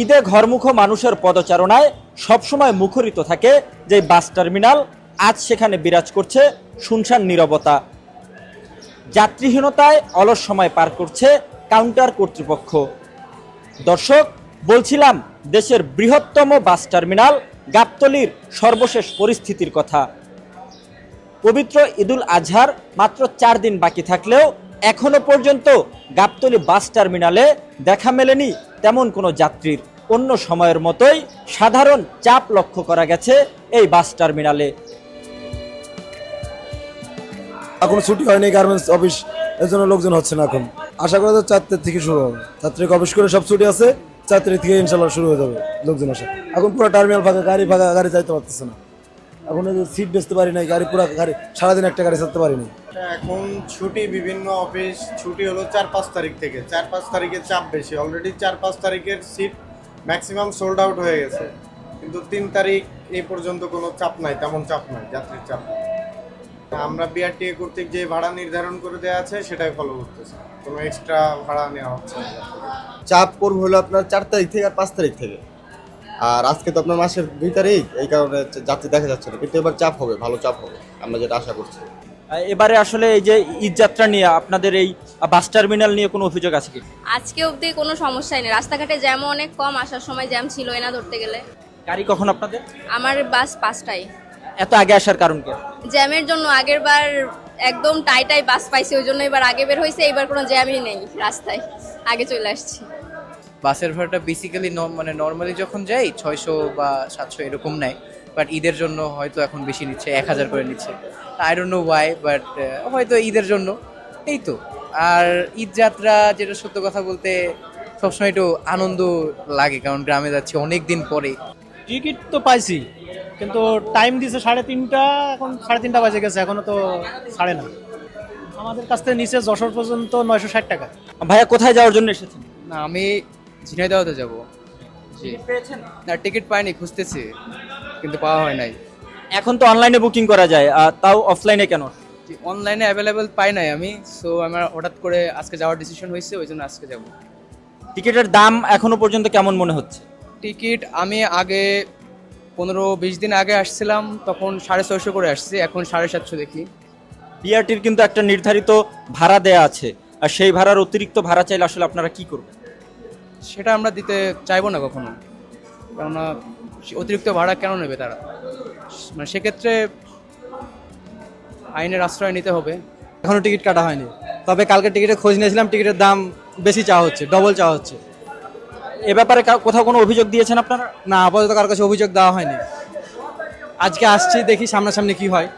ঈদে ঘরমুখো মানুষের পদচারণায় সবসময় মুখরিত থাকে যে বাস টার্মিনাল, আজ সেখানে বিরাজ করছে শুনশান নীরবতা। যাত্রীহীনতায় অলস সময় পার করছে কাউন্টার কর্তৃপক্ষ। দর্শক, বলছিলাম দেশের বৃহত্তম বাস টার্মিনাল গাবতলীর সর্বশেষ পরিস্থিতির কথা। পবিত্র ঈদুল আজহার মাত্র 4 দিন বাকি থাকলেও এখনো পর্যন্ত গাবতলী বাস টার্মিনালে দেখা মেলেনি তেমন কোনো যাত্রীর। অন্য সময়ের মতোই সাধারণ চাপ লক্ষ্য করা গেছে এই বাস টার্মিনালে। এখন ছুটি হয়নি গার্মেন্টস অফিস, এর জন্য লোকজন হচ্ছে না। এখন আশা করা যায় 4 তারিখ থেকে শুরু হবে। 4 তারিখ অফিস করে সব ছুটি আছে, 4 তারিখ থেকে ইনশাল্লাহ শুরু হয়ে যাবে লোকজন আসা। এখন পুরো টার্মিনাল ফাঁকা, গাড়ি যাইতে পারতেছে না। এখন সিট বেচতে পারি নাই, গাড়ি পুরো গাড়ি সারাদিন একটা গাড়ি চালাতে পারি নাই। এখন ছুটি, বিভিন্ন অফিস ছুটি হলো 4-5 তারিখ থেকে। 4-5 তারিখের চাপ বেশি। অলরেডি 4-5 তারিখের সিট ম্যাক্সিমাম সোল্ড আউট হয়ে গেছে, কিন্তু 3 তারিখ এই পর্যন্ত কোনো চাপ নাই, তেমন চাপ নাই, যাত্রীর চাপ নাই। আমরা বিআরটিএ কর্তৃক যে ভাড়া নির্ধারণ করে দেওয়া আছে সেটাই ফলো করতেছি, কোনো এক্সট্রা ভাড়া নেওয়া হচ্ছে না। চাপ পড়বে হলো আপনার 4 তারিখ থেকে আর 5 তারিখ থেকে। আর আজকে তো আপনার মাসের 2 তারিখ, এই কারণে যাত্রী দেখা যাচ্ছে না, কিন্তু এবার চাপ হবে, ভালো চাপ হবে, আমরা যেটা আশা করছি। এবারে আসলে এই যে ঈদ যাত্রা নিয়ে আপনাদের এই বাস টার্মিনাল নিয়ে কোনো অভিযোগ আছে কি? আজকে অবধি কোনো সমস্যাই নেই, রাস্তাঘাটে জ্যাম অনেক কম, আসার সময় জ্যাম ছিল না ধরতে গেলে। গাড়ি কখন আপনাদের? আমার বাস 5টায়। এত আগে আসার কারণ কি? জ্যামের জন্য। আগের বার একদম টাইটাই বাস পাইছি, ওই জন্য এবার আগে বের হয়েছে, এবার কোনো জ্যামই নেই রাস্তায়, আগে চলে আসছি। বাসের ভাড়াটা বেসিক্যালি নর্মালি যখন যাই 600 বা 700 এরকম নেয়, বাট ঈদের জন্য হয়তো এখন বেশি নিচ্ছে, 1000 করে নিচ্ছে। I don't know Y, but হয়তো ঈদের জন্য। এই তো। আর ঈদ যাত্রা, যেটা সত্য কথা বলতে, সবসময় একটু আনন্দ লাগে, কারণ গ্রামে যাচ্ছি অনেক দিন পরে। টিকিট তো পাইছি, কিন্তু টাইম দিয়েছে 3:30, এখন 3:30 বাজে গেছে, এখনো তো 9:30। আমাদের কাছ থেকে নিচে যশোর পর্যন্ত 960 টাকা। ভাইয়া কোথায় যাওয়ার জন্য এসেছেন? না, আমি ঝিনাইদহতে যাব। টিকিট পেয়েছেন? না, টিকিট পাইনি, খুঁজতেছি, কিন্তু পাওয়া হয় নাই। এখন তো অনলাইনে বুকিং করা যায়, তাও অফলাইনে কেন? অনলাইনে অ্যাভেলেবেল পাই নাই আমি, সো আমার হঠাৎ করে আজকে যাওয়ার ডিসিশন হয়েছে, ওই জন্য আজকে যাব। টিকিটের দাম এখনো পর্যন্ত কেমন মনে হচ্ছে? টিকিট আমি আগে 15-20 দিন আগে আসছিলাম, তখন 650 করে আসছে, এখন 750 দেখি। বিআরটির কিন্তু একটা নির্ধারিত ভাড়া দেয়া আছে, আর সেই ভাড়ার অতিরিক্ত ভাড়া চাইলে আসলে আপনারা কি করবেন? সেটা আমরা দিতে চাইবো না কখনো, কেননা অতিরিক্ত ভাড়া কেন নেবে তারা? মানে সেক্ষেত্রে আইনের আশ্রয় নিতে হবে। এখনো টিকিট কাটা হয়নি, তবে কালকে টিকিটের খোঁজ নিয়েছিলাম, টিকিটের দাম বেশি চাওয়া হচ্ছে, ডবল চাওয়া হচ্ছে। এ ব্যাপারে কোথাও কোনো অভিযোগ দিয়েছেন আপনারা? না, আপাতত কারোর কাছে অভিযোগ দেওয়া হয়নি। আজকে আসছি, দেখি সামনাসামনি কি হয়।